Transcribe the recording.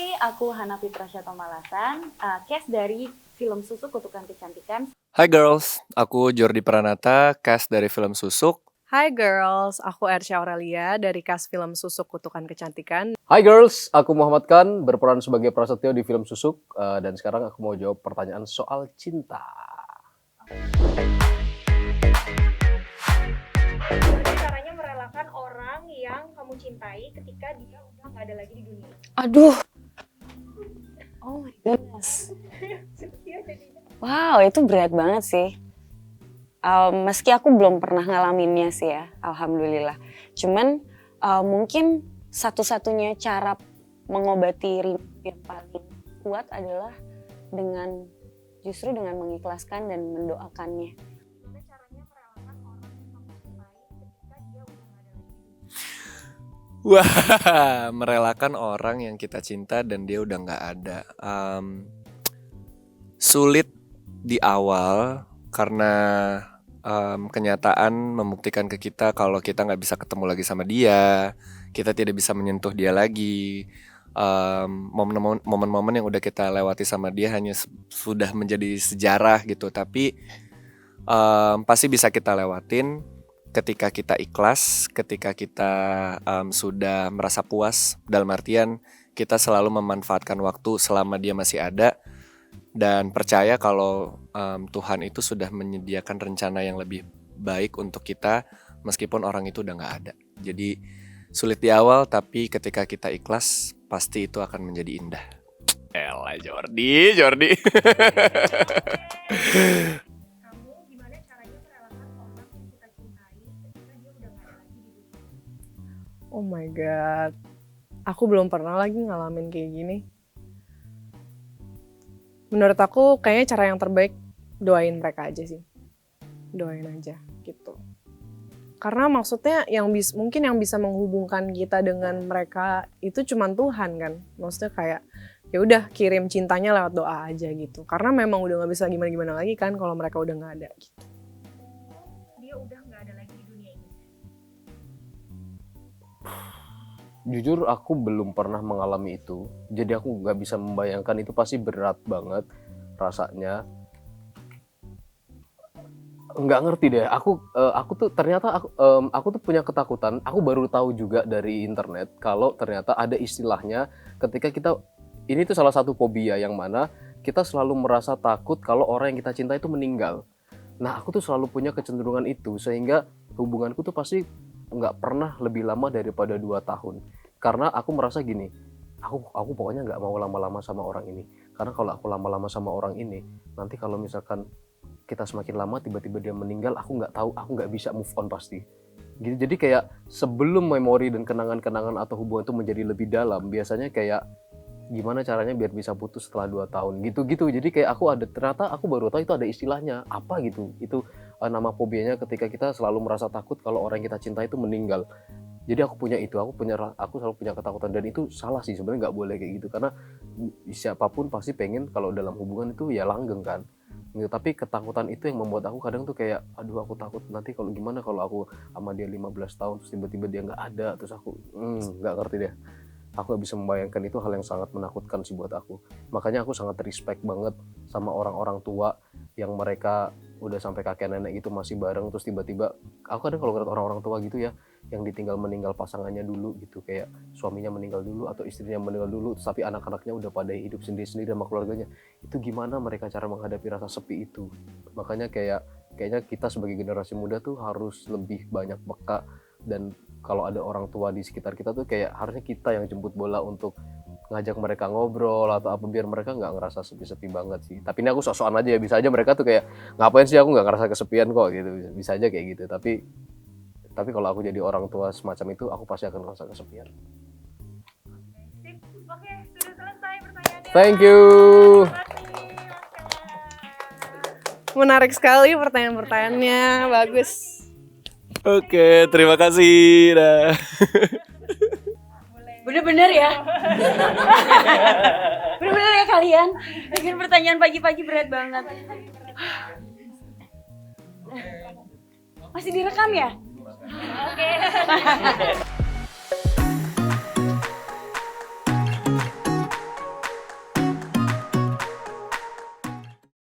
Hai, aku Hana Fitrasya Tomalasan, cast dari film Susuk Kutukan Kecantikan. Hai girls, aku Jordi Pranata, cast dari film Susuk. Hai girls, aku Ersya Aurelia dari cast film Susuk Kutukan Kecantikan. Hai girls, aku Muhammad Khan berperan sebagai Prasetyo di film Susuk dan sekarang aku mau jawab pertanyaan soal cinta. Gimana caranya merelakan orang yang kamu cintai ketika dia udah gak ada lagi di dunia? Aduh, oh my goodness. Wow, itu berat banget sih. Meski aku belum pernah ngalaminnya sih ya, alhamdulillah. Cuman mungkin satu-satunya cara mengobati rindu yang paling kuat adalah justru dengan mengikhlaskan dan mendoakannya. Gimana caranya merelakan orang yang kamu cintai ketika dia udah gak ada lagi di dunia? Wah, merelakan orang yang kita cinta dan dia udah nggak ada. Sulit di awal karena kenyataan membuktikan ke kita kalau kita nggak bisa ketemu lagi sama dia, kita tidak bisa menyentuh dia lagi. Momen-momen yang udah kita lewati sama dia hanya sudah menjadi sejarah gitu, tapi pasti bisa kita lewatin ketika kita ikhlas, ketika kita sudah merasa puas, dalam artian kita selalu memanfaatkan waktu selama dia masih ada dan percaya kalau Tuhan itu sudah menyediakan rencana yang lebih baik untuk kita meskipun orang itu udah gak ada. Jadi sulit di awal tapi ketika kita ikhlas pasti itu akan menjadi indah. Elah Jordi. Kamu gimana caranya merelakan orang yang kita cintai ketika dia udah gak ada lagi di dunia? Oh my god, aku belum pernah lagi ngalamin kayak gini. Menurut aku kayaknya cara yang terbaik doain mereka aja sih. Doain aja gitu. Karena maksudnya mungkin yang bisa menghubungkan kita dengan mereka itu cuma Tuhan kan. Maksudnya kayak ya udah kirim cintanya lewat doa aja gitu. Karena memang udah nggak bisa gimana-gimana lagi kan kalau mereka udah nggak ada gitu. Dia udah gak ada lagi di dunia ini. Jujur aku belum pernah mengalami itu, jadi aku nggak bisa membayangkan itu pasti berat banget rasanya. Nggak ngerti deh, aku tuh ternyata aku tuh punya ketakutan. Aku baru tahu juga dari internet kalau ternyata ada istilahnya ketika ini tuh salah satu fobia yang mana kita selalu merasa takut kalau orang yang kita cinta itu meninggal. Nah aku tuh selalu punya kecenderungan itu sehingga hubunganku tuh pasti nggak pernah lebih lama daripada 2 tahun. Karena aku merasa gini, aku pokoknya nggak mau lama-lama sama orang ini. Karena kalau aku lama-lama sama orang ini, nanti kalau misalkan kita semakin lama tiba-tiba dia meninggal, aku nggak bisa move on pasti. Gitu. Jadi kayak sebelum memori dan kenangan-kenangan atau hubungan itu menjadi lebih dalam, biasanya kayak gimana caranya biar bisa putus setelah 2 tahun gitu-gitu. Jadi kayak ternyata aku baru tahu itu ada istilahnya apa gitu. Itu nama fobianya ketika kita selalu merasa takut kalau orang yang kita cinta itu meninggal. Jadi aku selalu punya ketakutan dan itu salah sih, sebenarnya nggak boleh kayak gitu karena siapapun pasti pengen kalau dalam hubungan itu ya langgeng kan. Gitu. Tapi ketakutan itu yang membuat aku kadang tuh kayak aduh aku takut nanti kalau gimana kalau aku sama dia 15 tahun terus tiba-tiba dia nggak ada, terus aku nggak ngerti deh. Aku gak bisa membayangkan, itu hal yang sangat menakutkan sih buat aku. Makanya aku sangat respect banget sama orang-orang tua yang mereka udah sampai kakek nenek gitu masih bareng, terus tiba-tiba aku kadang kalau ngeliat orang-orang tua gitu ya yang meninggal pasangannya dulu gitu, kayak suaminya meninggal dulu atau istrinya meninggal dulu, tapi anak-anaknya udah pada hidup sendiri-sendiri sama keluarganya. Itu gimana mereka cara menghadapi rasa sepi itu. Makanya kayaknya kita sebagai generasi muda tuh harus lebih banyak peka, dan kalau ada orang tua di sekitar kita tuh kayak harusnya kita yang jemput bola untuk ngajak mereka ngobrol atau apa biar mereka nggak ngerasa sepi-sepi banget sih. Tapi ini aku sok-sokan aja ya, bisa aja mereka tuh kayak ngapain sih aku nggak ngerasa kesepian kok gitu, bisa aja kayak gitu. Tapi kalau aku jadi orang tua semacam itu aku pasti akan ngerasa kesepian. Sip, oke, sudah selesai pertanyaannya. Thank you. Menarik sekali pertanyaan-pertanyaannya, bagus. Oke, terima kasih. Dah. Bener-bener ya? Bener-bener ya kalian? Bikin pertanyaan pagi-pagi berat banget. Masih direkam ya? Oke.